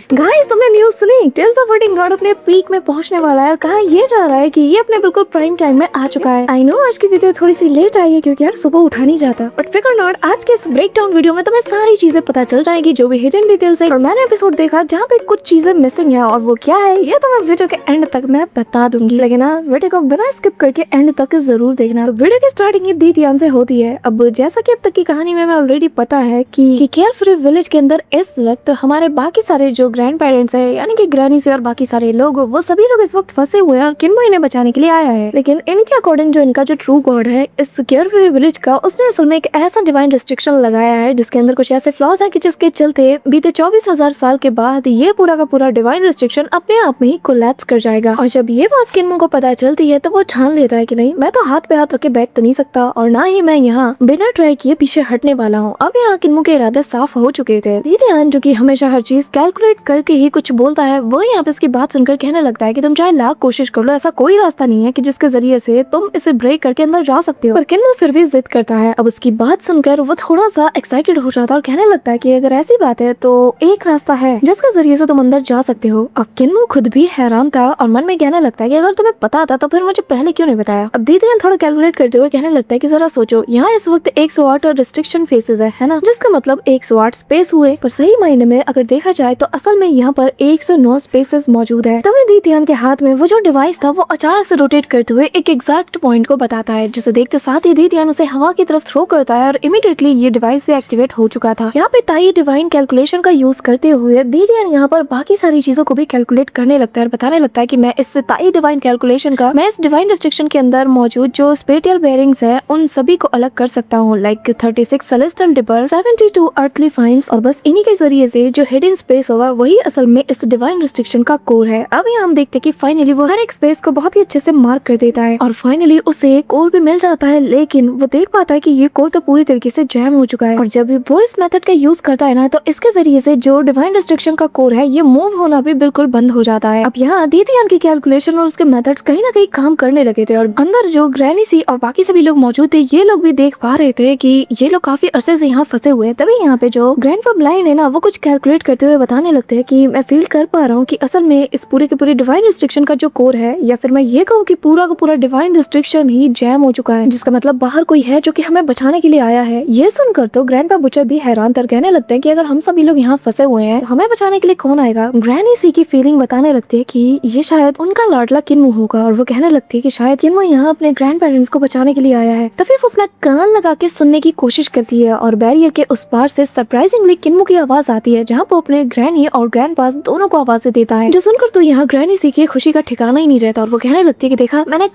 Guys, तुमने news सुनी? Tales of वुडिंग God अपने पीक में पहुंचने वाला है और कहा यह जा रहा है कि ये अपने बिल्कुल प्राइम टाइम में आ चुका है। आई नो आज की वीडियो थोड़ी सी लेट आई है क्योंकि यार सुबह उठा नहीं जाता, बट फिकर नॉट, आज के इस ब्रेक डाउन वीडियो में तुम्हें सारी चीजें पता चल जाएगी जो भी हिडन डिटेल्स है। और मैंने एपिसोड देखा जहाँ पे कुछ चीजें मिसिंग है और वो क्या है ये तुम्हें वीडियो के एंड तक मैं बता दूंगी, लेकिन वीडियो को बिना स्किप करके एंड तक जरूर देखना। तो वीडियो की स्टार्टिंग ये दीतियान से होती है। अब जैसा कि अब तक की कहानी में ऑलरेडी पता है कि केयरफ्री विलेज के अंदर इस वक्त हमारे बाकी सारे जो ग्रैंड पेरेंट्स है यानी कि ग्रैनी से और बाकी सारे लोग, वो सभी लोग इस वक्त फंसे हुए हैं। किन्मो इन्हें बचाने के लिए आया है, लेकिन इनके अकॉर्डिंग जो इनका जो ट्रू गॉड है इस केयरफ्री विलेज का, उसने असल में एक ऐसा डिवाइन रिस्ट्रिक्शन लगाया है जिसके अंदर कुछ ऐसे फ्लॉज है कि जिसके चलते बीते 24,000 साल के बाद ये पूरा का पूरा डिवाइन रिस्ट्रिक्शन अपने आप में ही कोलैप्स कर जाएगा। और जब ये बात किन्मो को पता चलती है तो वो ठान लेता है कि नहीं, मैं तो हाथ पे हाथ रख के बैठ तो नहीं सकता और ना ही मैं यहाँ बिना ट्राई किए पीछे हटने वाला हूँ। अब यहाँ किन्मो के इरादे साफ हो चुके थे। दीतियान जो कि हमेशा हर चीज कैलकुलेट करके ही कुछ बोलता है, वो यहाँ पे इसकी बात सुनकर कहने लगता है कि तुम चाहे लाख कोशिश कर लो, ऐसा कोई रास्ता नहीं है कि जिसके जरिए से तुम इसे ब्रेक करके अंदर जा सकते हो। पर किन्मो फिर भी जिद करता है। अब उसकी बात सुनकर वो थोड़ा सा एक्साइटेड हो जाता है और कहने लगता है कि अगर ऐसी बात है तो एक रास्ता है जिसके जरिए से तुम अंदर जा सकते हो। अब किन्मो खुद भी हैरान था और मन में कहने लगता है कि अगर तुम्हें पता था तो फिर मुझे पहले क्यों नहीं बताया। अब दीतियान थोड़ा कैलकुलेट करते हुए कहने लगता है कि जरा सोचो, यहाँ इस वक्त 108 रिस्ट्रिक्शन फेसेस है ना, जिसका मतलब 108 स्पेस हुए, पर सही मायने में अगर देखा जाए तो असल में यहाँ पर 109 स्पेसेस मौजूद है। तभी दीतियान के हाथ में वो जो डिवाइस था वो अचानक से रोटेट करते हुए एक एग्जैक्ट पॉइंट को बताता है, जिसे देखते साथ ही दीतियान उसे हवा की तरफ थ्रो करता है और इमीडिएटली ये डिवाइस भी एक्टिवेट हो चुका था। यहाँ पे ताई डिवाइन कैलकुलेशन का यूज करते हुए दीतियान यहाँ पर बाकी सारी चीजों को भी कैलकुलेट करने लगता है और बताने लगता है कि मैं इस ताई डिवाइन कैलकुलेशन का, मैं इस डिवाइन रिस्ट्रिक्शन के अंदर मौजूद जो स्पेटियल बेयरिंग्स है उन सभी को अलग कर सकता हूँ, like 36 celestial dipper, 72 earthly fines, और बस इन्हीं के जरिए से जो हिडन स्पेस होगा वही असल में इस डिवाइन रिस्ट्रिक्शन का कोर है। अब यहाँ हम देखते हैं कि फाइनली वो हर एक स्पेस को बहुत ही अच्छे से मार्क कर देता है और फाइनली उसे कोर भी मिल जाता है, लेकिन वो देख पाता है कि ये कोर तो पूरी तरीके से जैम हो चुका है। और जब भी वो इस मेथड का यूज करता है ना, तो इसके जरिए से जो डिवाइन रिस्ट्रिक्शन का कोर है ये मूव होना भी बिल्कुल बंद हो जाता है। अब यहाँ दीतियान की कैलकुलेशन और उसके मेथड्स कहीं ना कहीं काम करने लगे थे और अंदर जो ग्रैनी सी और बाकी सभी लोग मौजूद थे, ये लोग भी देख पा रहे थे कि ये लोग काफी अरसे से यहाँ फंसे हुए हैं। तभी यहाँ पे जो ग्रैंडपा ब्लाइंड है ना, वो कुछ कैलकुलेट करते हुए बताने लगते हैं कि मैं फील कर पा रहा हूँ कि असल में इस पूरे के पूरे डिवाइन रिस्ट्रिक्शन का जो कोर है, या फिर मैं ये कहूँ कि पूरा का पूरा डिवाइन रिस्ट्रिक्शन ही जैम हो चुका है, जिसका मतलब बाहर कोई है जो कि हमें बचाने के लिए आया है। ये सुनकर तो ग्रैंडपा बुचर भी हैरान तर कहने लगते हैं कि अगर हम सभी लोग यहाँ फंसे हुए हैं, हमें बचाने के लिए कौन आएगा। ग्रैनी सी की फीलिंग बताने लगती है कि ये शायद उनका लाडला किन्मो होगा और वो कहने लगती है कि शायद किन्मो यहाँ अपने ग्रैंड पेरेंट्स को बचाने के लिए आया है। तभी वो अपना कान लगा के सुनने की कोशिश करती है और बैरियर के उस पार से सरप्राइजिंगली किन्मो की आवाज आती है, जहाँ वो अपने ग्रैनी और ग्रैंड पास दोनों को आवाजें देता है, जो सुनकर तो यहाँ ग्रैनी सी की खुशी का ठिकाना ही नहीं रहता और वो कहने लगती है कि देखा, मैंने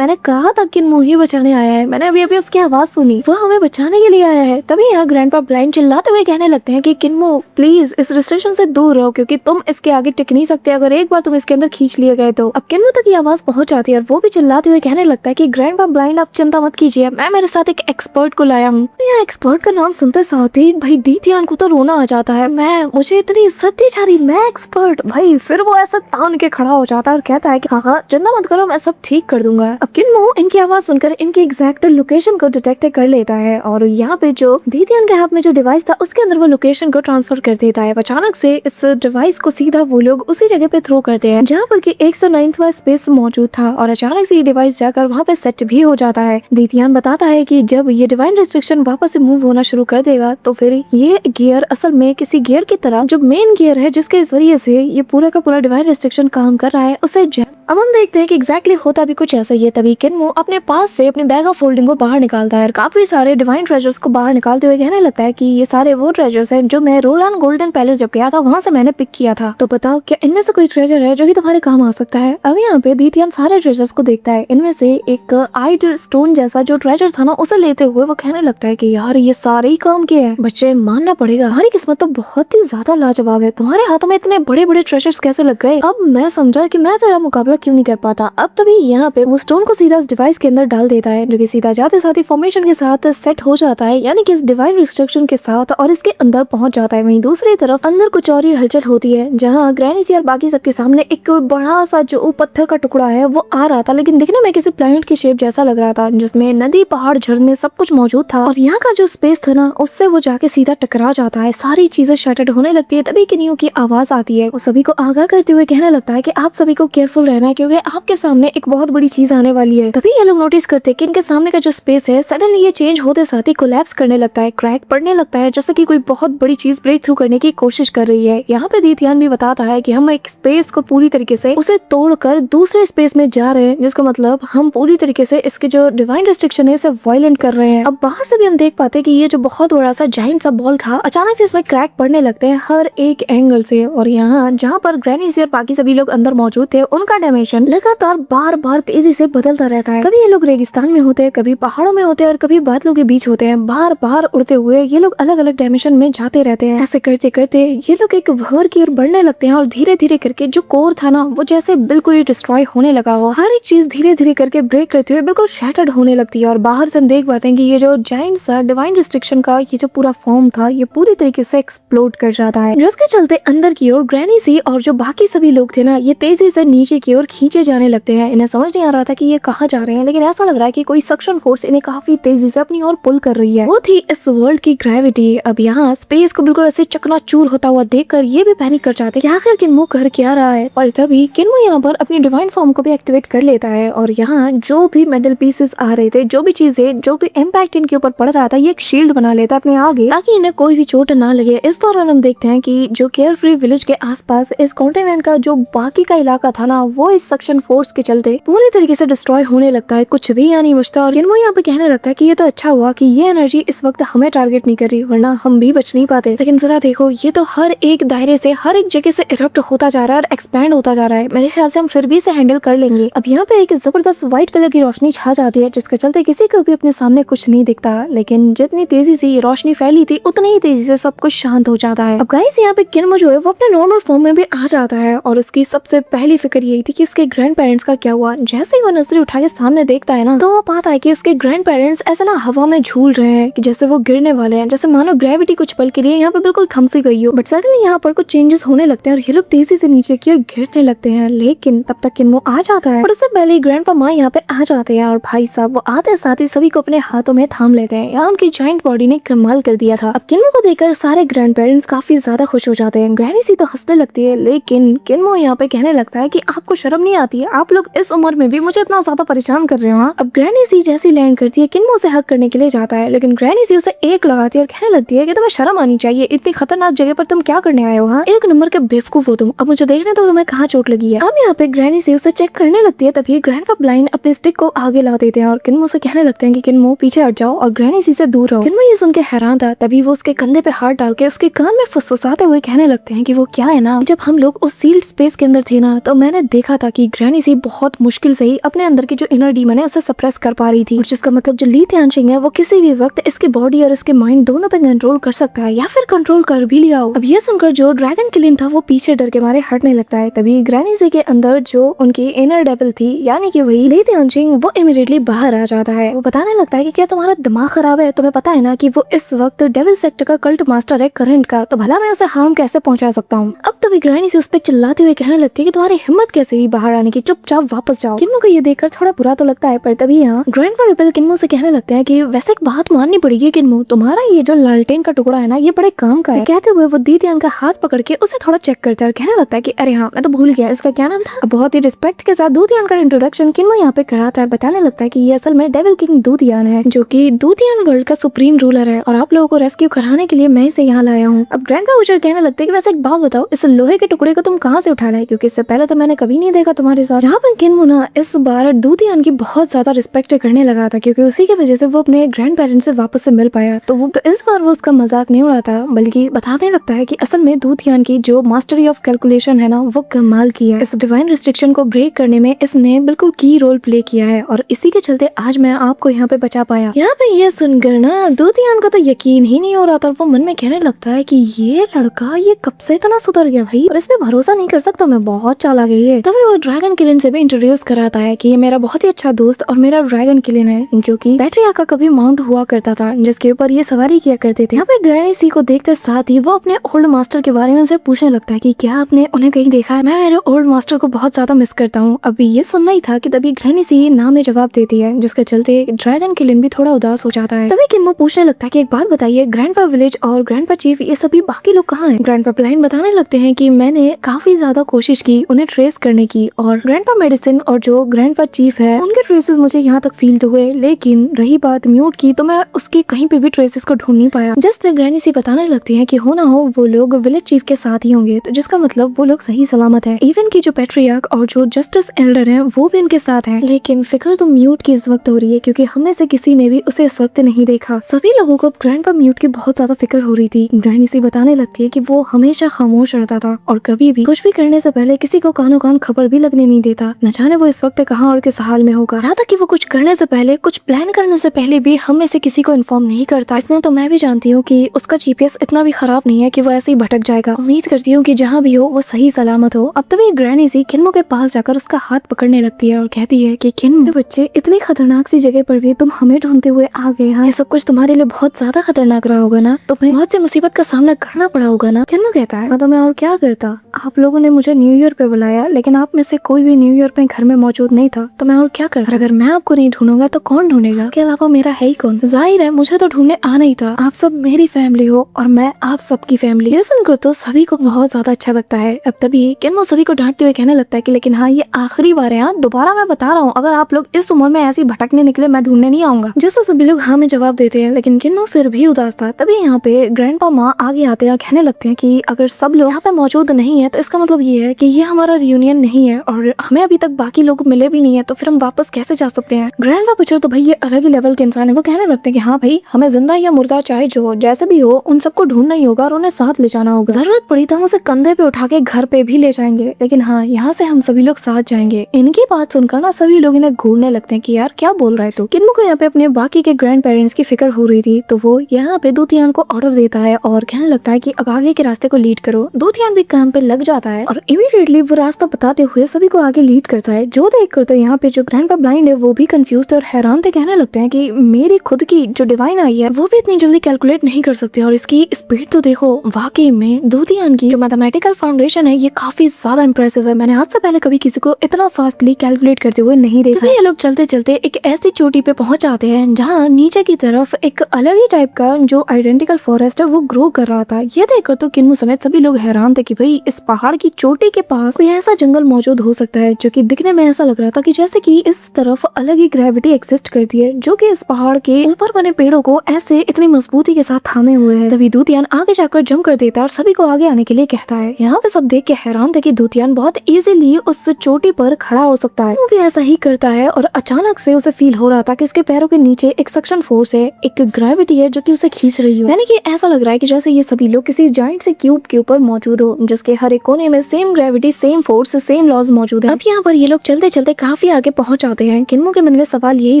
कहा था किन्मो ही बचाने आया है, मैंने अभी अभी उसकी आवाज सुनी, वो हमें बचाने के लिए आया है। तभी यहाँ ग्रैंडपा ब्लाइंड चिल्लाते हुए कहने लगते हैं कि किन्मो प्लीज इस रिस्ट्रिक्शन से दूर रहो, क्योंकि तुम इसके आगे टिक नहीं सकते अगर एक बार तुम इसके अंदर खींच लिए गए तो। अब किन्मो तक ये आवाज पहुंच जाती है और वो भी चिल्लाते हुए कहने लगता है कि ग्रैंडपा ब्लाइंड आप चिंता मत कीजिए, मैं मेरे साथ एक एक्सपर्ट को लाया हूँ। यहाँ एक्सपर्ट का नाम सुनते साथ ही भाई दीतियान को तो रोना आ जाता है। मुझे इतनी इज्जत दी जा रही, मैं एक्सपर्ट भाई। फिर वो ऐसा तान के खड़ा हो जाता है और कहता है कि हाँ चिंता मत करो, मैं सब ठीक कर दूंगा। अब किन्मो इनकी आवाज सुनकर इनकी एग्जैक्ट लोकेशन को डिटेक्ट कर लेता है और यहाँ पे जो दीतियान के हाथ में जो डिवाइस था उसके अंदर वो लोकेशन को ट्रांसफर कर देता है। अचानक से इस डिवाइस को सीधा वो लोग उसी जगह पे थ्रो करते हैं जहाँ पर कि 109वां स्पेस मौजूद था और अचानक से ये डिवाइस जाकर वहाँ पे सेट भी हो जाता है। दीतियान बताता है कि जब ये डिवाइन रिस्ट्रिक्शन वापस से मूव होना शुरू कर देगा तो फिर ये गियर असल में किसी गियर की तरह जो मेन गियर है जिसके जरिए से ये पूरा का पूरा डिवाइन रिस्ट्रिक्शन काम कर रहा है उसे जैम। अब हम देखते हैं कि एग्जैक्टली होता भी कुछ ऐसा ही है। तभी किन्मो अपने पास से अपने बैग ऑफ होल्डिंग को बाहर निकालता है और काफी सारे डिवाइन ट्रेजर्स को बाहर निकालते हुए कहने लगता है कि ये सारे वो ट्रेजर्स हैं जो मैं रोलान गोल्डन पैलेस जब गया था वहाँ से मैंने पिक किया था, तो बताओ क्या इनमें से कोई ट्रेजर है जो कि तुम्हारे काम आ सकता है। अब यहाँ पे दीतियान सारे ट्रेजर्स को देखता है, इनमें से एक आइड स्टोन जैसा जो ट्रेजर था ना उसे लेते हुए वो कहने लगता है कि यार ये सारे ही काम के हैं, बच्चे मानना पड़ेगा हमारी किस्मत तो बहुत ही ज्यादा लाजवाब है, तुम्हारे हाथों में इतने बड़े बड़े ट्रेजर्स कैसे लग गए। अब मैं समझा कि मैं तेरा मुकाबला क्यों नहीं कर पाता। अब तभी यहाँ पे वो स्टोन को सीधा इस डिवाइस के अंदर डाल देता है, जो कि सीधा जाते साथ ही फॉर्मेशन के साथ सेट हो जाता है, यानी कि इस डिवाइन रिस्ट्रिक्शन के साथ, और इसके अंदर पहुंच जाता है। वहीं दूसरी तरफ अंदर कुछ और ही हलचल होती है, जहाँ ग्रैनी सी और बाकी सबके सामने एक बड़ा सा जो पत्थर का टुकड़ा है वो आ रहा था, लेकिन दिखने में किसी प्लैनेट की शेप जैसा लग रहा था, जिसमें नदी पहाड़ झरने सब कुछ मौजूद था और यहाँ का जो स्पेस था ना उससे वो जाके सीधा टकरा जाता है, सारी चीजें शटर्ड होने लगती है। तभी किनियो की आवाज आती है। वो सभी को आगाह करते हुए कहने लगता है कि आप सभी को केयरफुल रहना है क्योंकि आपके सामने एक बहुत बड़ी चीज आने वाली है। तभी ये लोग नोटिस करते हैं कि इनके सामने का जो स्पेस है सडनली ये चेंज होते साथ ही कोलैप्स करने लगता है, क्रैक पड़ने लगता है, जैसे कि कोई बहुत बड़ी चीज ब्रेक थ्रू करने की कोशिश कर रही है। यहाँ पे दीतियान भी बताता है कि हम एक स्पेस को पूरी तरीके से उसे तोड़कर दूसरे स्पेस में जा रहे हैं, जिसका मतलब हम पूरी तरीके से इसके जो डिवाइन रिस्ट्रिक्शन है इसे वायलेंट कर रहे हैं। अब बाहर से भी हम देख पाते हैं कि ये जो बहुत बड़ा सा जाइंट सा बॉल था अचानक से इसमें क्रैक पड़ने लगते हैं हर एक एंगल से, और यहाँ जहाँ पर ग्रैनी सी और बाकी सभी लोग अंदर मौजूद थे उनका डायमेंशन लगातार बार बार तेजी से बदलता रहता है। कभी ये लोग रेगिस्तान में होते हैं, कभी पहाड़ों में होते हैं और कभी बादलों के बीच होते हैं। बार बार उड़ते हुए ये लोग अलग अलग डायमेंशन में जाते रहते हैं। ऐसे करते करते ये लोग एक भंवर की ओर बढ़ने लगते हैं और धीरे धीरे करके जो कोर था ना वो जैसे बिल्कुल ही डिस्ट्रॉय होने लगा हो। हर एक चीज धीरे धीरे करके ब्रेक करते हुए बिल्कुल शैटर्ड होने लगती है और बाहर से हम देख पाते हैं कि ये जो जाइंट सा डिवाइन रिस्ट्रिक्शन का ये जो पूरा फॉर्म था ये पूरी तरीके से एक्सप्लोड कर जाता है, जिसके चलते अंदर की ओर ग्रैनी सी और जो बाकी सभी लोग थे ना ये तेजी से नीचे की ओर खींचे जाने लगते हैं। इन्हें समझ नहीं आ रहा था कि ये कहाँ जा रहे हैं, लेकिन ऐसा लग रहा है कि कोई सक्शन फोर्स इन्हें काफी तेजी से अपनी ओर पुल कर रही है। वो थी इस वर्ल्ड की ग्रेविटी। अब यहाँ स्पेस को बिल्कुल ऐसे चकनाचूर होता हुआ देखकर ये भी पैनिक कर जाते हैं कि आखिर किन्मो कर क्या रहा है। और तभी किन्मो यहाँ पर अपनी डिवाइन फॉर्म को भी एक्टिवेट कर लेता है और यहाँ जो भी मेटल पीसेस आ रहे थे, जो भी चीजें, जो भी इम्पैक्ट इनके ऊपर पड़ रहा था, ये एक शील्ड बना लेता है अपने आगे ताकि इन्हें कोई भी चोट ना लगे। इस दौरान हम देखते हैं कि जो केयर फ्री विलेज के आसपास इस कॉन्टिनेंट का जो बाकी का इलाका था ना वो इस सक्शन फोर्स के चलते पूरी तरीके से डिस्ट्रॉय होने लगता है, कुछ भी यहाँ नहीं बचता। और किन्मो यहाँ पे कहने लगता है कि ये तो अच्छा हुआ कि ये एनर्जी इस वक्त हमें टारगेट नहीं कर रही, वरना हम भी बच नहीं पाते। लेकिन जरा देखो ये तो हर एक दायरे से, हर एक जगह से इरप्ट होता जा रहा है और एक्सपैंड होता जा रहा है। मेरे ख्याल से हम फिर भी इसे हैंडल कर लेंगे। अब यहाँ पे एक जबरदस्त व्हाइट कलर की रोशनी छा जाती है जिसके चलते किसी को भी अपने सामने कुछ नहीं दिखता, लेकिन जितनी तेजी से ये रोशनी फैली थी उतनी ही तेजी से सब कुछ शांत हो जाता है। अब गाइस यहाँ पे किन्मो जो है वो अपने नॉर्मल फॉर्म में भी आ जाता है और उसकी सबसे पहली फिक्र यही थी कि उसके ग्रैंड पेरेंट्स का क्या हुआ। जैसे ही वो नजरें उठा के सामने देखता है ना तो वो पाता है कि उसके ग्रैंड पेरेंट्स ऐसे ना हवा में झूल रहे हैं कि जैसे वो गिरने वाले हैं, जैसे मानो ग्रेविटी कुछ पल के लिए यहाँ पे बिल्कुल थम सी गई हो। बट सडनली यहाँ पर कुछ चेंजेस होने लगते हैं और ये लोग तेजी से नीचे की ओर गिरने लगते हैं। लेकिन तब तक किन्मो आ जाता है और उससे पहले ग्रैंड माँ यहाँ पे आ जाते हैं और भाई साहब वो आते साथ ही सभी को अपने हाथों में थाम लेते हैं। यहाँ उनकी जॉइंट बॉडी ने कमाल कर दिया था। अब किन्मो को देखकर सारे ग्रैंड पेरेंट्स काफी ज्यादा खुश हो जाते हैं। ग्रैनी सी तो हंसने लगती है, लेकिन किन्मो यहाँ पे कहने लगता है कि आपको शर्म नहीं आती है, आप लोग इस उम्र में भी मुझे इतना ज्यादा परेशान कर रहे हो। अब ग्रैनी सी जैसी लैंड करती है किन्मो से हक करने के लिए जाता है, लेकिन ग्रैनी सी उसे एक लगाती है और कहने लगती है कि तुम्हें शर्म आनी चाहिए, इतनी खतरनाक जगह पर तुम क्या करने आए हो। हाँ, एक नंबर के बेवकूफ हो तुम, अब मुझे देखने तो तुम्हें कहाँ चोट लगी है। अब यहाँ पे ग्रैनी सी उसे चेक करने लगती है, तभी ग्रैंडपा ब्लाइंड अपने स्टिक को आगे ला देते हैं और किन्मो से कहने लगते हैं कि किन्मो पीछे हट जाओ और ग्रैनी सी से दूर रहो। किन्मो ये सुन के हैरान था, तभी वो उसके कंधे पे हाथ डाल के उसके कान में फुसफुसाते हुए कहने लगते हैं कि वो क्या है ना, जब हम लोग उस सील्ड स्पेस के अंदर थे ना तो मैंने देखा था कि ग्रैनी सी बहुत मुश्किल से ही अपने अंदर की जो इनर डीमन है उसे सप्रेस कर पा रही थी, जिसका मतलब जो ली त्यानशिंग है वो किसी भी वक्त इसके बॉडी और इसके माइंड दोनों पे कंट्रोल कर सकता है या फिर कंट्रोल कर भी लिया हो। अब ये सुनकर जो ड्रैगन किलिन था वो पीछे डर के मारे हटने लगता है। तभी ग्रैनी सी के अंदर जो उनकी इनर डेविल थी यानी कि वही ली त्यानशिंग वो इमीडिएटली बाहर आ जाता है। वो बताने लगता है कि क्या तुम्हारा दिमाग खराब है, तुम्हें पता है ना कि वो इस वक्त डेविल सेक्टर का कल्ट मास्टर है करंट का, तो भला मैं उसे हार्म कैसे पहुंचा सकता हूँ। अब तभी ग्रैनी सी उस पर चिल्लाते हुए कहने लगती है कि तुम्हारी हिम्मत कैसे हुई बाहर आने की, चुपचाप वापस जाओ। किन्मो को ये देखकर थोड़ा बुरा तो लगता है, पर तभी यहाँ ग्रैंडपा रिपल किन्मो से कहने लगते हैं कि वैसे एक बात माननी पड़ेगी किन्मो, तुम्हारा ये जो लालटेन का टुकड़ा है ना ये बड़े काम का है। कहते हुए वो दीतियान का हाथ पकड़ के उसे थोड़ा चेक करता है और कहने लगता है कि अरे हाँ मैं तो भूल गया इसका क्या नाम था। बहुत ही रिस्पेक्ट के साथ दूतियान का इंट्रोडक्शन किन्मो यहाँ पे कराता है, बताने लगता है कि ये असल में डेविल किंग दूतियान है जो कि दूतियान वर्ल्ड का सुप्रीम रूलर है और आप लोगों को रेस्क्यू कराने के लिए मैं इसे यहाँ लाया हूँ। अब ग्रैंडपा विजर कहने लगते हैं कि वैसे एक बात बताओ, इस लोहे के टुकड़े को तुम कहाँ से उठा रहे, क्योंकि इससे पहले तो मैंने कभी नहीं देखा तुम्हारे साथ। यहाँ पर किन्मो ना इस बार दूतियान की बहुत ज्यादा रिस्पेक्ट करने लगा था क्योंकि उसी की वजह से वो अपने ग्रैंड पेरेंट्स से वापस से मिल पाया, तो इस बार वो उसका मजाक नहीं उड़ाता बल्कि बताने लगता है कि असल में दूतियान की जो मास्टरी ऑफ कैलकुलेशन है ना वो कमाल की है। इस डिवाइन रिस्ट्रिक्शन को ब्रेक करने में इसने बिल्कुल की रोल प्ले किया है और इसी के चलते आज मैं आपको यहाँ पे बचा पाया। यहाँ पे ये सुनकर ना दूतियान को तो यकीन ही नहीं हो रहा था, वो मन में कहने लगता है कि ये लड़का ये कब से इतना सुधर गया भाई, और इसमें भरोसा नहीं कर सकता, मैं बहुत चालाक है। तभी वो ड्रैगन किलिन से भी इंट्रोड्यूस कराता है कि ये मेरा बहुत ही अच्छा दोस्त और मेरा ड्रैगन किलिन है जो कि बैटरिया का कभी माउंट हुआ करता था जिसके ऊपर ये सवारी किया करते थे। यहाँ पे ग्रैनी सी को देखते साथ ही वो अपने ओल्ड मास्टर के बारे में उनसे पूछने लगता है कि क्या आपने उन्हें कहीं देखा है, मैं मेरे ओल्ड मास्टर को बहुत ज्यादा मिस करता हूँ। अभी ये सुनना ही था कि तभी ग्रैनी सी ना में जवाब देती है जिसके चलते ड्रैगन किलिन भी थोड़ा उदास हो जाता है। तभी किन्मो पूछने लगता है कि एक बात बताइए, ग्रैंडपा विलेज और ग्रैंडपा चीफ ये सभी बाकी लोग कहाँ हैं। ग्रैंडपा प्लान बताने लगते हैं कि मैंने काफी ज्यादा कोशिश की उन्हें ट्रेस करने की, और ग्रैंडपा मेडिसिन और जो ग्रैंडपा चीफ है उनके ट्रेसेस मुझे यहाँ तक फील हुए, लेकिन रही बात म्यूट की तो मैं उसके कहीं पे भी ट्रेसेस को ढूंढ नहीं पाया। जस्ट ग्रैनी सी बताने लगती है कि हो ना हो वो लोग विलेज चीफ के साथ ही होंगे, तो जिसका मतलब वो लोग सही सलामत है। इवन की जो पैट्रियार्क और जो जस्टिस एल्डर है वो भी उनके साथ है। लेकिन फिक्र तो म्यूट की इस वक्त हो रही है क्योंकि हमें से किसी ने भी उसे इस वक्त नहीं देखा। सभी लोगों को ग्रैंडपा म्यूट की बहुत ज्यादा फिक्र हो रही थी। ग्रैनी सी बताने लगती है कि वो हमेशा खामोश रहता था और कभी भी कुछ भी करने से पहले किसी को कानो कान खबर भी लगने नहीं देता। न जाने वो इस वक्त कहाँ और किस हाल में होगा। यहाँ तक कि वो कुछ करने से पहले, कुछ प्लान करने से पहले भी हम में से किसी को इन्फॉर्म नहीं करता। इसमें तो मैं भी जानती हूँ कि उसका जीपीएस इतना भी खराब नहीं है कि वो ऐसे ही भटक जाएगा। उम्मीद करती हूँ कि जहाँ भी हो वो सही सलामत हो। अब तभी ग्रैनी सी किन्मो के पास जाकर उसका हाथ पकड़ने लगती है और कहती है कि किन्मो बच्चे, इतनी खतरनाक सी जगह पर भी तुम हमें ढूंढते हुए आ गए। हाँ, ये सब कुछ तुम्हारे लिए बहुत ज्यादा खतरनाक रहा होगा ना, तुम्हें बहुत सी मुसीबत का सामना करना पड़ा होगा ना। किन्मो कहता है तो मैं और क्या करता, आप लोगों ने मुझे न्यू ईयर पे बुलाया लेकिन आप में से कोई भी न्यू ईयर पे घर में मौजूद नहीं था, तो मैं और क्या कर। अगर मैं आपको नहीं ढूंढूंगा तो कौन ढूंढेगा, के अलावा मेरा है ही कौन। जाहिर है मुझे तो ढूंढने आना ही था। आप सब मेरी फैमिली हो और मैं आप सबकी फैमिली। ये सुनकर तो सभी को बहुत ज्यादा अच्छा लगता है। अब तभी किन्मो सभी को डांटते हुए कहने लगता है कि लेकिन हाँ, ये आखिरी बार है, दोबारा मैं बता रहा हूँ, अगर आप लोग इस उम्र में ऐसे भटकने निकले मैं ढूंढने नहीं आऊंगा। जिससे सभी लोग हाँ में जवाब देते हैं, लेकिन किन्मो फिर भी उदास था। तभी यहाँ पे ग्रैंडपा माँ आगे आते हैं, कहने लगते हैं कि अगर सब लोग यहाँ पे मौजूद नहीं है तो इसका मतलब ये है कि ये हमारा रियूनियन नहीं है और हमें अभी तक बाकी लोग मिले भी नहीं है, तो फिर हम वापस कैसे जा सकते हैं। ग्रैंडपा बच्चर तो भाई ये अलग ही लेवल के इंसान है। वो कहने लगते हैं कि हाँ भाई, हमें जिंदा या मुर्दा चाहे जो जैसे भी हो उन सबको ढूंढना ही होगा और उन्हें साथ ले जाना होगा। जरूरत पड़ी तो हम उसे कंधे पे उठा के घर पे भी ले जाएंगे, लेकिन हाँ, यहाँ से हम सभी लोग साथ जाएंगे। इनकी बात सुनकर ना सभी लोग इन्हें घूरने लगते हैं कि यार क्या बोल रहा है तू। किन्मो को यहाँ पे अपने बाकी के ग्रैंड पेरेंट्स की फिक्र हो रही थी, तो वो यहाँ पे दूतियान को ऑर्डर देता है और कहने लगता है कि अब आगे के रास्ते को लीड करो। दूतियान भी काम पे लग जाता है और इमीडिएटली वो रास्ता बताते हुए सभी को आगे लीड करता है। जो देखकर तो यहाँ पे जो ग्रैंडपा ब्लाइंड है वो भी कंफ्यूज थे और हैरान थे। कहने लगते हैं कि मेरी खुद की जो डिवाइन आई है वो भी इतनी जल्दी कैलकुलेट नहीं कर सकती और इसकी स्पीड तो देखो। वाकई में दूतियान की जो मैथमेटिकल फाउंडेशन है ये काफी ज्यादा इंप्रेसिव है। मैंने आज से पहले कभी किसी को इतना फास्टली कैलकुलेट करते हुए नहीं देखा। ये लोग चलते चलते एक ऐसी चोटी पे पहुंच जाते हैं जहाँ नीचे की तरफ एक अलग ही टाइप का जो आइडेंटिकल फॉरेस्ट है वो ग्रो कर रहा था। ये देखकर तो किन्मो समेत सभी लोग हैरान थे कि भाई इस पहाड़ की चोटी के पास कोई ऐसा जंगल मौजूद हो सकता है जो कि दिखने में ऐसा लग रहा था कि जैसे कि इस तरफ अलग ही ग्रेविटी एग्जिस्ट करती है, जो कि इस पहाड़ के ऊपर बने पेड़ों को ऐसे इतनी मजबूती के साथ थामे हुए है। तभी दूतियान आगे जाकर जंप कर देता है और सभी को आगे आने के लिए कहता है। यहाँ पे सब देख के हैरान थे कि दूतियान बहुत इजीली उस चोटी पर खड़ा हो सकता है। वो भी ऐसा ही करता है और अचानक से उसे फील हो रहा था कि इसके पैरों के नीचे एक सक्शन फोर्स है, एक ग्रेविटी है जो कि उसे खींच रही हो। यानी कि ऐसा लग रहा है कि जैसे ये सभी लोग किसी जाइंट से क्यूब के ऊपर मौजूद हो जिसके हर एक कोने में same gravity, same force, same laws मौजूद है। अब यहाँ पर ये लोग चलते चलते काफी आगे पहुंच जाते हैं। किन्मो के मन में सवाल यही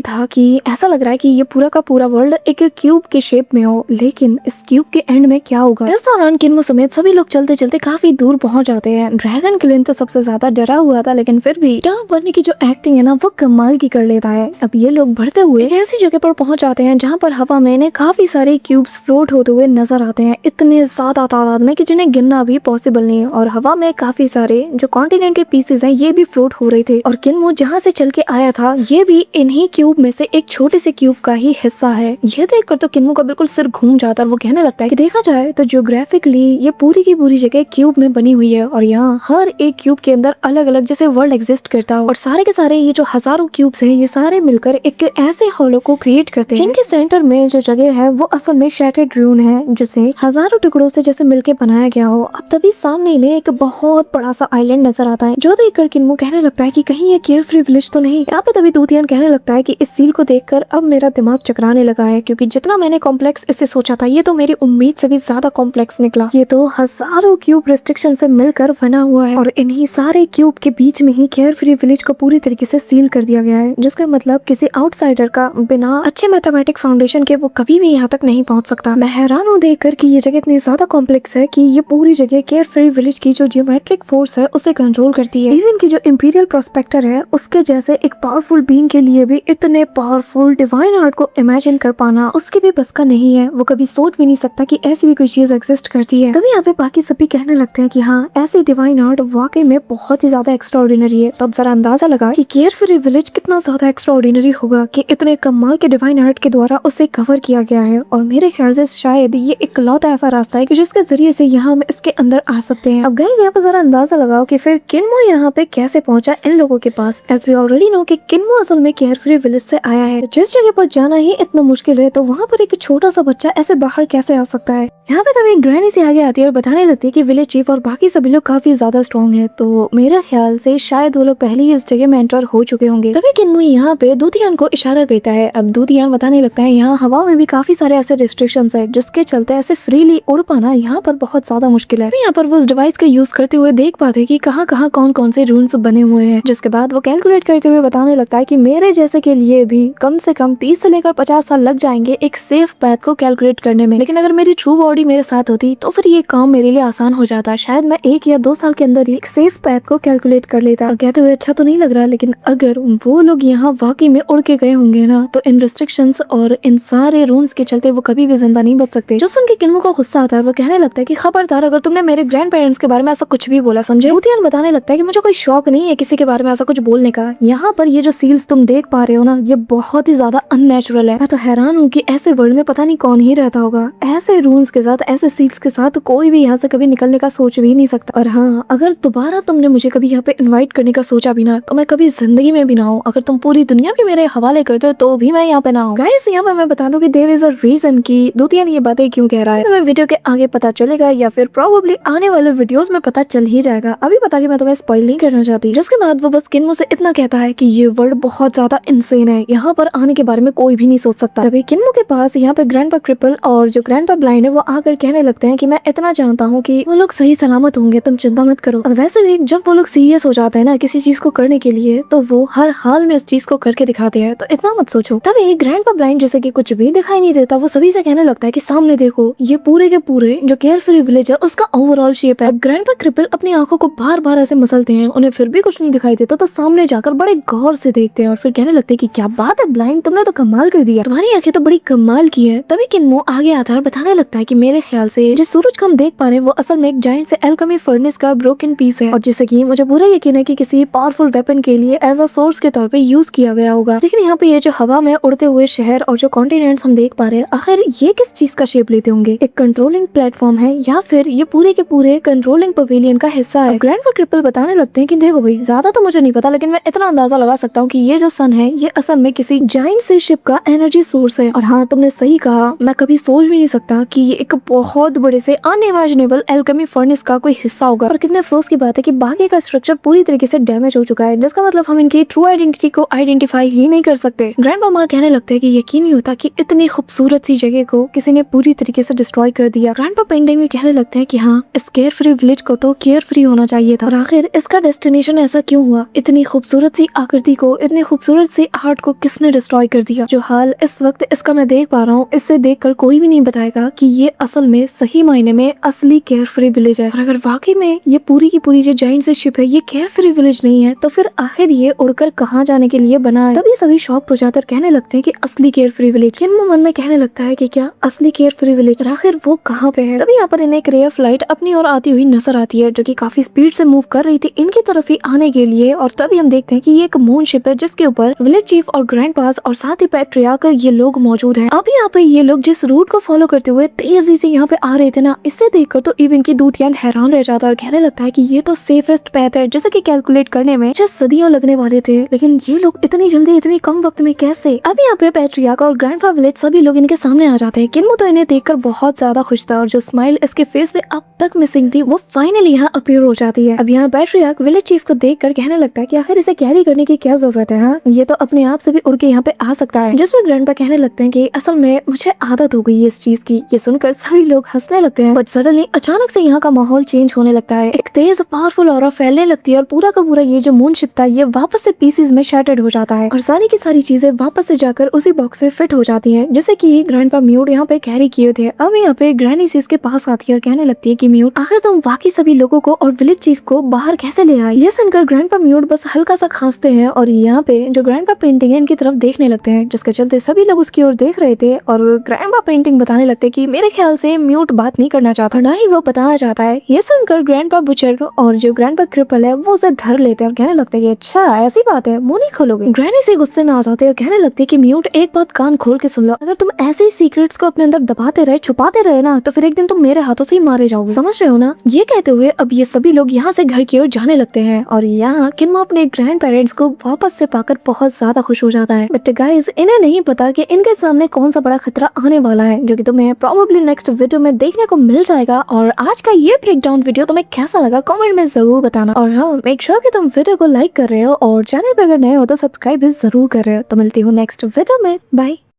था कि ऐसा लग रहा है कि ये पूरा का पूरा वर्ल्ड एक क्यूब के शेप में हो, लेकिन इस क्यूब के एंड में क्या होगा। इस दौरान किन्मो समेत सभी लोग चलते चलते काफी दूर पहुंच जाते हैं। ड्रैगन क्लिन तो सबसे ज्यादा डरा हुआ था, लेकिन फिर भी टॉप बनने की जो एक्टिंग है ना वो कमाल की कर लेता है। अब ये लोग बढ़ते हुए ऐसी जगह पर पहुंच जाते हैं जहाँ पर हवा में इन्हें काफी सारे क्यूब्स फ्लोट होते हुए नजर आते हैं, इतने ज्यादा तादाद में कि जिन्हें गिनना भी पॉसिबल नहीं है। और हवा में काफी सारे जो कॉन्टिनेंट के पीसेज हैं ये भी फ्लोट हो रहे थे और किन्मो जहाँ से चल के आया था ये भी इन्हीं क्यूब में से एक छोटे से क्यूब का ही हिस्सा है। ये देखकर तो किन्मो का बिल्कुल सिर घूम जाता है। वो कहने लगता है कि देखा जाए तो ज्योग्राफिकली ये पूरी की पूरी जगह क्यूब में बनी हुई है और यहाँ हर एक क्यूब के अंदर अलग अलग जैसे वर्ल्ड एग्जिस्ट करता है और सारे के सारे ये जो हजारों क्यूब्स हैं ये सारे मिलकर एक ऐसे हॉलो को क्रिएट करते हैं जिनके सेंटर में जो जगह है वो असल में शैटर्ड ड्यून है जिसे हजारों टुकड़ों से जैसे मिलके बनाया गया हो। अब तभी सामने इन्हें एक बहुत बड़ा सा आइलैंड नजर आता है जो देखकर किन्मो कहने लगता है कि कहीं ये केयर फ्री विलेज तो नहीं। यहाँ पे तभी दूतियान कहने लगता है कि इस सील को देखकर अब मेरा दिमाग चकराने लगा है, क्योंकि जितना मैंने कॉम्प्लेक्स इससे सोचा था ये तो मेरी उम्मीद से भी ज्यादा कॉम्प्लेक्स निकला। ये तो हजारों क्यूब रिस्ट्रिक्शन से मिलकर बना हुआ है और इन्हीं सारे क्यूब के बीच में ही केयर फ्री विलेज को पूरी तरीके से सील कर दिया गया है, जिसका मतलब किसी आउटसाइडर का बिना अच्छे मैथमेटिक फाउंडेशन के वो कभी भी यहाँ तक नहीं पहुँच सकता। मैं हैरान हूँ देखकर कि ये जगह इतनी ज्यादा कॉम्प्लेक्स है कि ये पूरी जगह केयर फ्री विलेज विलेज की जो जियोमेट्रिक फोर्स है उसे कंट्रोल करती है। इवन की जो इंपीरियल प्रोस्पेक्टर है उसके जैसे एक पावरफुल बीइंग के लिए भी इतने पावरफुल डिवाइन आर्ट को इमेजिन कर पाना उसके भी बस का नहीं है। वो कभी सोच भी नहीं सकता कि ऐसी भी कोई चीज एग्जिस्ट करती है। तभी यहाँ पे बाकी सभी कहने लगते हैं कि हाँ, ऐसी डिवाइन आर्ट वाकई में बहुत ही ज्यादा एक्स्ट्राऑर्डिनरी है। तो अब जरा अंदाजा लगा कि केयरफ्री विलेज कितना ज्यादा एक्स्ट्राऑर्डिनरी होगा कि इतने कमाल के डिवाइन आर्ट के द्वारा उसे कवर किया गया है। और मेरे ख्याल से शायद ये इकलौता ऐसा रास्ता है कि जिसके जरिए से यहाँ हम इसके अंदर आ सकते हैं। अब गाइस यहाँ पे जरा अंदाजा लगाओ कि फिर किन्मो यहाँ पे कैसे पहुंचा इन लोगों के पास। एज वी ऑलरेडी नो कि किन्मो असल में केयरफ्री विलेज से आया है। जिस जगह पर जाना ही इतना मुश्किल है तो वहाँ पर एक छोटा सा बच्चा ऐसे बाहर कैसे आ सकता है। यहाँ पे तभी ग्रैनी से आगे आती है और बताने लगती है कि विलेज चीफ और बाकी सभी लोग काफी ज्यादा स्ट्रॉन्ग है। तो मेरा ख्याल से शायद वो लोग पहले ही इस जगह में एंटर हो चुके होंगे। तभी किन्मो यहाँ पे दूतियान को इशारा करता है। अब दूतियान बताने लगता है यहाँ हवा में भी काफी सारे ऐसे रिस्ट्रिक्शंस है जिसके चलते ऐसे फ्रीली उड़ पाना यहाँ पर बहुत ज्यादा मुश्किल है। यहाँ पर वो उस डिवाइस का यूज करते हुए देख पाते कि कहाँ कहाँ कौन से रूल्स बने हुए हैं। जिसके बाद वो कैलकुलेट करते हुए बताने लगता है कि मेरे जैसे के लिए भी कम से कम 30 से लेकर 50 साल लग जाएंगे एक सेफ पैथ को कैलकुलेट करने में। लेकिन अगर मेरी ट्रू बॉडी मेरे साथ होती तो फिर ये काम मेरे लिए आसान हो जाता। शायद मैं 1 या 2 साल के अंदर ही एक सेफ पैथ को कैलकुलेट कर लेता। और कहते हुए अच्छा तो नहीं लग रहा, लेकिन अगर वो लोग यहाँ वाकई में उड़ के गए होंगे ना तो इन रिस्ट्रिक्शंस और इन सारे रूल्स के चलते वो कभी भी जिंदा नहीं बच सकते। जो सुन के किन्मो को गुस्सा आता है वो कहने लगता है कि खबरदार अगर तुमने मेरे ग्रैंड पेरेंट्स के बारे में ऐसा कुछ भी बोला, समझे। दूतियान बताने लगता है कि मुझे कोई शौक नहीं है किसी के बारे में ऐसा कुछ बोलने का। यहाँ पर ये जो सील्स तुम देख पा रहे हो ना ये बहुत ही ज्यादा अननेचुरल है। मैं तो हैरान हूँ कि ऐसे वर्ल्ड में पता नहीं कौन ही रहता होगा। ऐसे रूल्स के साथ ऐसे सील्स के साथ कोई भी यहाँ से कभी निकलने का सोच भी नहीं सकता। और हाँ, अगर दोबारा तुमने मुझे कभी यहाँ पे इन्वाइट करने का सोचा भी ना तो मैं कभी जिंदगी में भी ना हूँ। अगर तुम पूरी दुनिया भी मेरे हवाले करते हो तो भी मैं यहाँ पे ना हूँ। गाइस यहाँ पे मैं बता दूं कि देयर इज अ रीजन कि दूतियान ये बातें क्यों कह रहा है। तुम्हें वीडियो के आगे पता चलेगा या फिर प्रोबेबली आने वाले वीडियोस में पता चल ही जाएगा। अभी बता के मैं तुम्हें स्पॉइल नहीं करना चाहती। जिसके बाद वो बस किन्मो से इतना कहता है कि ये वर्ल्ड बहुत ज्यादा इंसेन है, यहाँ पर आने के बारे में कोई भी नहीं सोच सकता। तभी किन्मो के पास यहाँ पे ग्रैंडपा क्रिपल और जो ग्रैंडपा ब्लाइंड है वो आकर कहने लगते हैं कि मैं इतना जानता हूँ कि वो लोग सही सलामत होंगे, तुम चिंता मत करो। और वैसे भी जब वो लोग सीरियस हो जाते हैं ना किसी चीज को करने के लिए तो वो हर हाल में उस चीज को करके दिखाते हैं, तो इतना मत सोचो। तभी ग्रैंडपा ब्लाइंड जैसे कि कुछ भी दिखाई नहीं देता वो सभी से कहने लगता है कि सामने देखो ये पूरे के पूरे जो केयरफ्री विलेज है उसका ओवरऑल शेप है। ग्रैंडपा क्रिपल अपनी आंखों को बार बार ऐसे मसलते हैं, उन्हें फिर भी कुछ नहीं दिखाई देता तो सामने जाकर बड़े गौर से देखते हैं और फिर कहने लगते हैं कि क्या बात है ब्लाइंड, तुमने तो कमाल कर दिया, तुम्हारी आंखें तो बड़ी कमाल की है। तभी किन्मो आगे आता है और बताने लगता है कि मेरे ख्याल से जिस सूरज को हम देख पा रहे हैं वो असल में एक जायंट से एल्केमी फर्नेस का ब्रोकन पीस है और जिसे कि मुझे पूरा यकीन है कि किसी पावरफुल वेपन के लिए एज अ सोर्स के तौर पे यूज किया गया होगा। लेकिन यहाँ पे ये जो हवा में उड़ते हुए शहर और जो कॉन्टिनेंट्स हम देख पा रहे हैं आखिर ये किस चीज का शेप लेते होंगे। एक कंट्रोलिंग प्लेटफॉर्म है या फिर ये पूरे के पूरे कंट्रोलिंग पवेलियन का हिस्सा है। ग्रैंडपा क्रिपल बताने लगते हैं कि देखो भाई ज्यादा तो मुझे नहीं पता लेकिन मैं इतना अंदाजा लगा सकता हूँ कि ये जो सन है ये असल में किसी जायंट से शिप का एनर्जी सोर्स है। और हाँ, तुमने सही कहा, मैं कभी सोच भी नहीं सकता कि ये एक बहुत बड़े से अनइमेजिनेबल एल्केमी फर्नेस का कोई हिस्सा होगा। और कितने अफसोस की बात है कि बाकी का स्ट्रक्चर पूरी तरीके से डैमेज हो चुका है, जिसका मतलब हम इनकी ट्रू आइडेंटिटी को आइडेंटिफाई ही नहीं कर सकते। ग्रैंडपा माँ कहने लगते हैं कि यकीन नहीं होता कि इतनी खूबसूरत सी जगह को किसी ने पूरी तरीके से डिस्ट्रॉय कर दिया। ग्रैंडपा पेंडिंग में कहने लगते हैं कि हाँ, इस केयर फ्री विलेज को तो केयर फ्री होना चाहिए था और आखिर इसका डेस्टिनेशन ऐसा क्यों हुआ। इतनी खूबसूरत सी आकृति को, इतनी खूबसूरत सी आर्ट को किसने डिस्ट्रॉय कर दिया। जो हाल इस वक्त इसका मैं देख पा रहा हूँ इससे देखकर कोई भी नहीं बताएगा कि ये असल में सही मायने में असली केयर फ्री विलेज है। और अगर वाकई में ये पूरी की पूरी जो जायंट से शिप है ये केयर फ्री विलेज नहीं है तो फिर आखिर ये उड़कर कहाँ जाने के लिए बना है। तभी सभी शॉक हो जाकर कहने लगते हैं कि असली केयर फ्री विलेज। किन्मो मन में कहने लगता है कि क्या असली केयर फ्री विलेज आखिर वो कहाँ पे है। तभी यहाँ पर इन्हें एक रे ऑफ लाइट अपनी ओर आती हुई नजर आती है जो कि काफी स्पीड से मूव कर रही थी इनकी तरफ ही आने के लिए। और तभी हम देखते हैं कि ये एक मून शिप है जिसके ऊपर विलेज चीफ और ग्रैंडपास और साथ ही पैट्रियार्क ये लोग मौजूद हैं। अभी यहाँ पे ये लोग जिस रूट को फॉलो करते हुए तेजी से यहाँ पे आ रहे थे ना, इससे देखकर तो इवन की दूतियान हैरान रह जाता है और कहने लगता है कि ये तो सेफेस्ट पैथ है जैसे कि कैलकुलेट करने में सदियों लगने वाले थे, लेकिन ये लोग इतनी जल्दी इतनी कम वक्त में कैसे। अभी यहाँ पे पैट्रियार्क और ग्रैंडपा विलेज सभी लोग इनके सामने आ जाते हैं। किन्मो तो इन्हें देखकर बहुत ज्यादा खुश था और जो स्माइल इसके फेस पे अब तक मिसिंग थी वो फाइनली यहाँ अपीयर हो जाती है। अब यहाँ पैट्रियार्क विलेज चीफ को देखकर कहने लगता है कि आखिर इसे कैरी करने की क्या जरूरत है, हाँ ये तो अपने आप से भी उड़ के यहाँ पे आ सकता है। जिसमें ग्रैंडपा कहने लगते हैं कि असल में मुझे आदत हो गई है इस चीज की। ये सुनकर सभी लोग हंसने लगते हैं बट सडनली अचानक से यहाँ का माहौल चेंज होने लगता है। एक तेज पावरफुल ऑरा फैलने लगती है और पूरा का पूरा ये जो मून शिप था ये वापस से पीसेस में शैटर्ड हो जाता है और सारी की सारी चीजें वापस से जाकर उसी बॉक्स में फिट हो जाती हैं जैसे कि ग्रैंडपा म्यूट यहाँ पे कैरी किए थे। अब यहाँ पे ग्रैनी से इसके पास आती है और कहने लगती है कि म्यूट आखिर तुम बाकी सभी लोगों को और विलेज चीफ को बाहर कैसे ले आए। ये सुनकर ग्रैंडपा म्यूट बस हल्का सा खांसते हैं और यहाँ पे जो ग्रैंडपा पेंटिंग है इनकी तरफ देखने लगते हैं, जिसके चलते सभी लोग उसकी ओर देख रहे थे और ग्रैंडपा पेंटिंग बताने लगते हैं कि मेरे ख्याल से म्यूट बात नहीं करना चाहता, ना ही वो बताना चाहता है। ये सुनकर ग्रैंडपा बुचर और जो ग्रैंडपा क्रिपल है वो उसे धर लेते हैं और कहने लगते हैं कि अच्छा ऐसी बात है, मुंह नहीं खोलोगे। ग्रैनी से गुस्से में आ जाते हैं और कहने लगते हैं कि म्यूट एक बात कान खोल के सुन लो, अगर तुम ऐसे ही सीक्रेट्स को अपने अंदर दबाते रहे छुपाते रहे ना तो फिर एक दिन तुम मेरे हाथों से ही मारे जाओगे, समझ रहे हो ना। ये कहते हुए अब ये सभी लोग यहाँ से घर की ओर जाने लगते हैं और यहाँ किन्मो अपने ग्रैंड पेरेंट्स को वापस से पाकर बहुत ज्यादा खुश हो जाता है। बट गाइस इन्हें नहीं पता कि इनके सामने कौन सा बड़ा खतरा आने वाला है, जो कि तुम्हें प्रोबेबली नेक्स्ट वीडियो में देखने को मिल जाएगा। और आज का ये ब्रेकडाउन वीडियो तुम्हें कैसा लगा कमेंट में जरूर बताना, और हाँ मेक श्योर कि तुम वीडियो को लाइक कर रहे हो और चैनल पे अगर नए हो तो सब्सक्राइब भी जरूर कर रहे हो। तो मिलती हूँ नेक्स्ट वीडियो में, बाय।